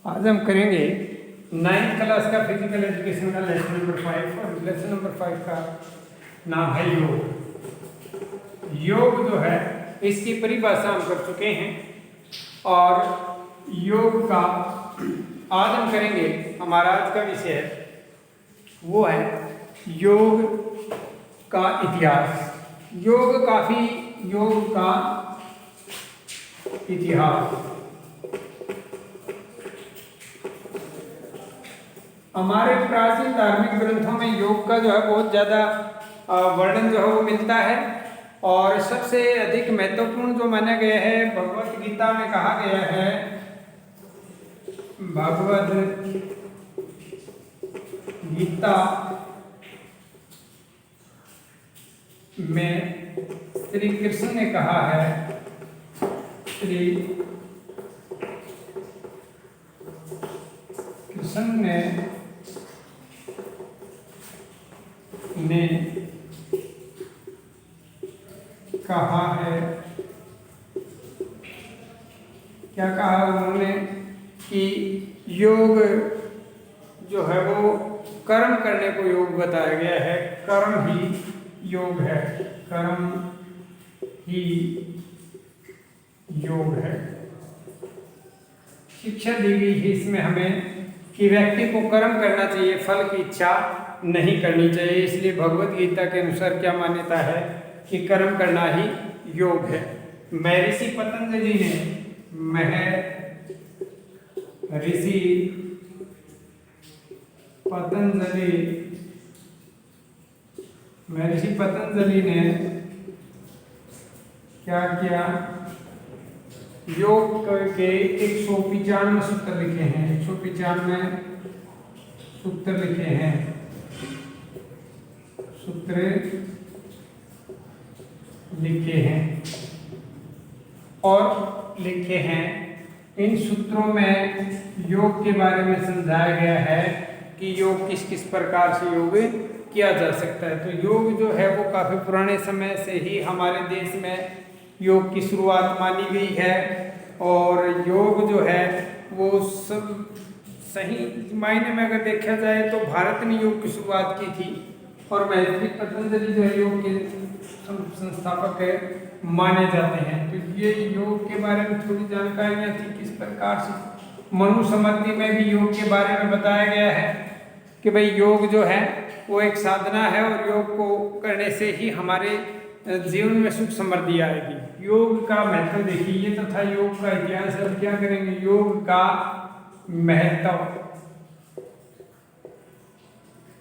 आज हम करेंगे 9th क्लास का फिजिकल एजुकेशन का लेसन नंबर 5 और लेसन नंबर 5 का नाम है योग। योग जो है इसकी परिभाषा हम कर चुके हैं और योग का आज हम करेंगे, हमारा आज का विषय है वो है योग का इतिहास। योग का इतिहास। हमारे प्राचीन धार्मिक ग्रंथों में योग का जो है बहुत ज़्यादा वर्णन जो है वो मिलता है और सबसे अधिक महत्वपूर्ण जो माना गया है भगवत गीता में कहा गया है। भगवत गीता में श्री कृष्ण ने कहा है, श्री कृष्ण ने कहा है, क्या कहा उन्होंने कि योग जो है वो कर्म करने को योग बताया गया है। कर्म ही योग है, कर्म ही योग है। शिक्षा दी गई है इसमें हमें कि व्यक्ति को कर्म करना चाहिए, फल की इच्छा नहीं करनी चाहिए। इसलिए भगवत गीता के अनुसार क्या मान्यता है कि कर्म करना ही योग है। महर्षि पतंजलि ने क्या किया, योग के 195 सूत्र लिखे हैं, 195 सूत्र लिखे हैं, और लिखे हैं। इन सूत्रों में योग के बारे में समझाया गया है कि योग किस किस प्रकार से योग किया जा सकता है। तो योग जो है वो काफ़ी पुराने समय से ही हमारे देश में योग की शुरुआत मानी गई है और योग जो है वो सब सही मायने में अगर देखा जाए तो भारत ने योग की शुरुआत की थी और महर्षि पतंजलि जो है योग के संस्थापक माने जाते हैं। तो ये योग के बारे में थोड़ी जानकारियाँ थी किस प्रकार से। मनुस्मृति में भी योग के बारे में बताया गया है कि भाई योग जो है वो एक साधना है और योग को करने से ही हमारे जीवन में सुख समृद्धि आएगी। योग का महत्व देखिए तथा योग का इतिहास। अब क्या करेंगे, योग का महत्व।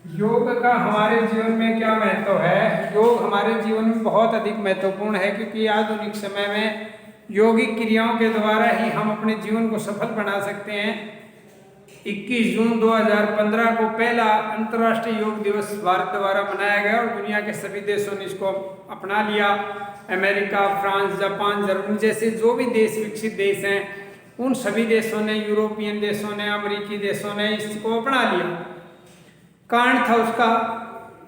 योग का हमारे जीवन में क्या महत्व है। योग हमारे जीवन में बहुत अधिक महत्वपूर्ण है क्योंकि आधुनिक समय में योगिक क्रियाओं के द्वारा ही हम अपने जीवन को सफल बना सकते हैं। 21 जून 2015 को पहला अंतर्राष्ट्रीय योग दिवस भारत द्वारा मनाया गया और दुनिया के सभी देशों ने इसको अपना लिया। अमेरिका, फ्रांस, जापान, जर्मनी जैसे जो भी देश विकसित देश हैं उन सभी देशों ने, यूरोपियन देशों ने, अमेरिकी देशों ने इसको अपना लिया। कारण था उसका,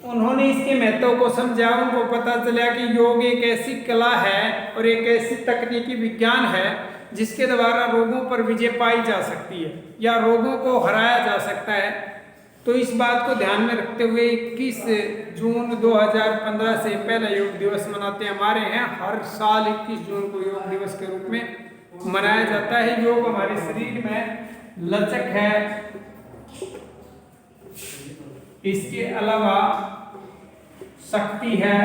उन्होंने इसके महत्व को समझा। उनको पता चला कि योग एक ऐसी कला है और एक ऐसी तकनीकी विज्ञान है जिसके द्वारा रोगों पर विजय पाई जा सकती है या रोगों को हराया जा सकता है। तो इस बात को ध्यान में रखते हुए 21 जून 2015 से पहला योग दिवस मनाते हैं। हमारे यहाँ हर साल 21 जून को योग दिवस के रूप में मनाया जाता है। योग हमारे शरीर में लचक है, इसके अलावा शक्ति है,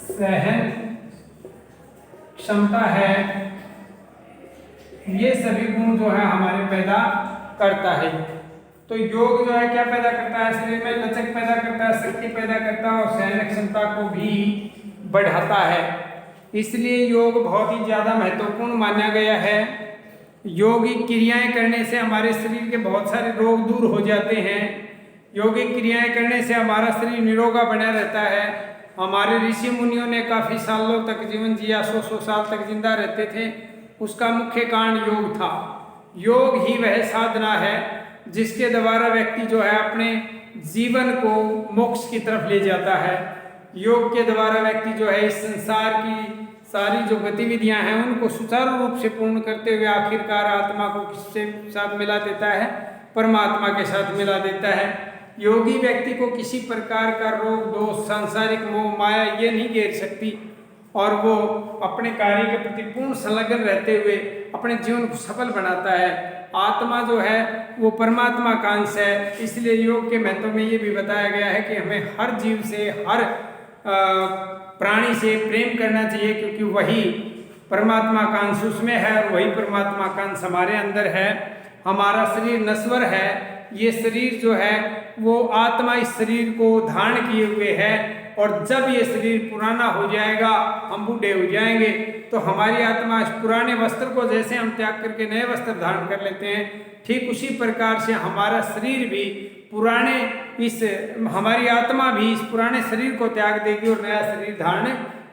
सहन क्षमता है, ये सभी गुण जो है हमारे पैदा करता है। तो योग जो है क्या पैदा करता है, शरीर में लचक पैदा करता है, शक्ति पैदा करता है और सहन क्षमता को भी बढ़ाता है। इसलिए योग बहुत ही ज़्यादा महत्वपूर्ण माना गया है। योगिक क्रियाएं करने से हमारे शरीर के बहुत सारे रोग दूर हो जाते हैं। योगिक क्रियाएं करने से हमारा शरीर निरोगा बना रहता है। हमारे ऋषि मुनियों ने काफ़ी सालों तक जीवन जिया, 100 साल तक जिंदा रहते थे। उसका मुख्य कारण योग था। योग ही वह साधना है जिसके द्वारा व्यक्ति जो है अपने जीवन को मोक्ष की तरफ ले जाता है। योग के द्वारा व्यक्ति जो है इस संसार की सारी जो गतिविधियां हैं उनको सुचारू रूप से पूर्ण करते हुए आखिरकार आत्मा को किससे साथ मिला देता है? परमात्मा के साथ मिला देता है। योगी व्यक्ति को किसी प्रकार का रोग, दोष, सांसारिक मोह, माया ये नहीं घेर सकती और वो अपने कार्य के प्रति पूर्ण संलग्न रहते हुए अपने जीवन को सफल बनाता है। आत्मा जो है वो परमात्मा का अंश है, इसलिए योग के महत्व में ये भी बताया गया है कि हमें हर जीव से, हर प्राणी से प्रेम करना चाहिए, क्योंकि वही परमात्मा का अंश उसमें है और वही परमात्मा का अंश हमारे अंदर है। हमारा शरीर नश्वर है, ये शरीर जो है वो आत्मा इस शरीर को धारण किए हुए है और जब ये शरीर पुराना हो जाएगा, हम बूढ़े हो जाएंगे, तो हमारी आत्मा इस पुराने वस्त्र को जैसे हम त्याग करके नए वस्त्र धारण कर लेते हैं, ठीक उसी प्रकार से हमारा शरीर भी हमारी आत्मा भी इस पुराने शरीर को त्याग देगी और नया शरीर धारण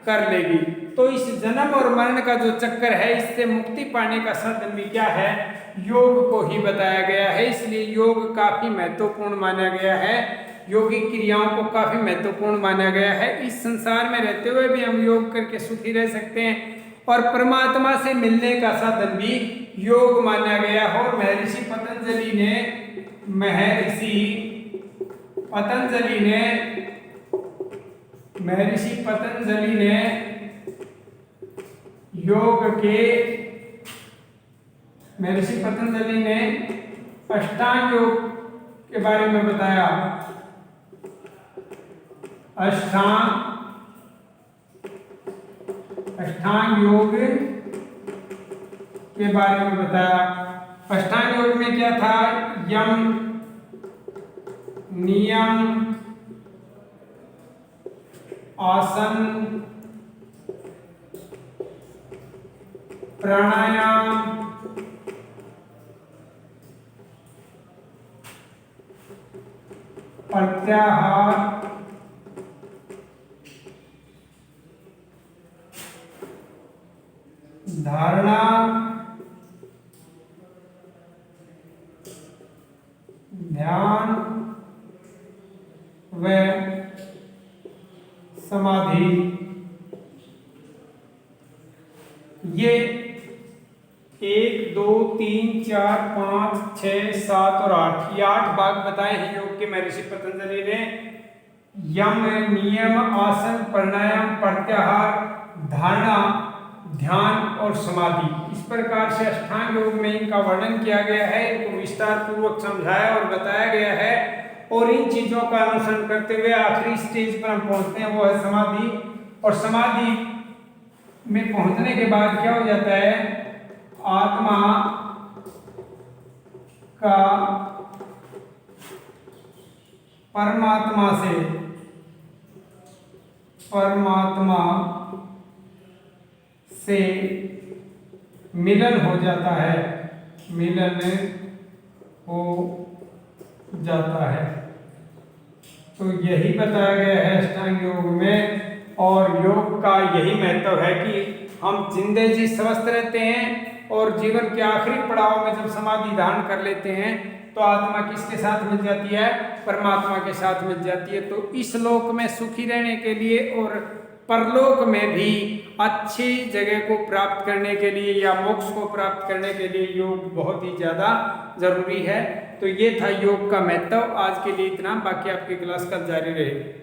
कर लेगी। तो इस जन्म और मरण का जो चक्कर है, इससे मुक्ति पाने का साधन भी क्या है? योग को ही बताया गया है। इसलिए योग काफी महत्वपूर्ण माना गया है, योगिक क्रियाओं को काफी महत्वपूर्ण माना गया है। इस संसार में रहते हुए भी हम योग करके सुखी रह सकते हैं और परमात्मा से मिलने का साधन भी योग माना गया हो। और महर्षि पतंजलि ने अष्टांग योग के बारे में बताया। अष्टांग योग के बारे में बताया। अष्टांग योग में क्या था? यम, नियम, आसन, प्राणायाम, प्रत्याहार, धारणा, ध्यान व समाधि, ये 1, 2, 3, 4, 5, 6, 7 और 8 ये 8 भाग बताए हैं योग के महर्षि पतंजलि ने। यम, नियम, आसन, प्राणायाम, प्रत्याहार, धारणा, ध्यान और समाधि, इस प्रकार से अष्टांग योग में इनका वर्णन किया गया है, इनको विस्तार पूर्वक समझाया और बताया गया है। और इन चीजों का अनुसरण करते हुए आखिरी स्टेज पर हम पहुंचते हैं, वो है समाधि। और समाधि में पहुंचने के बाद क्या हो जाता है? आत्मा का परमात्मा से मिलन हो जाता है, तो यही बताया गया है अष्टांग योग में। और योग का यही महत्व है कि हम जिंदे जी स्वस्थ रहते हैं और जीवन के आखिरी पड़ाव में जब समाधि धारण कर लेते हैं तो आत्मा किसके साथ मिल जाती है? परमात्मा के साथ मिल जाती है। तो इस लोक में सुखी रहने के लिए और परलोक में भी अच्छी जगह को प्राप्त करने के लिए या मोक्ष को प्राप्त करने के लिए योग बहुत ही ज़्यादा जरूरी है। तो ये था योग का महत्व। आज के लिए इतना, बाकी आपकी क्लास कल जारी रहेगी।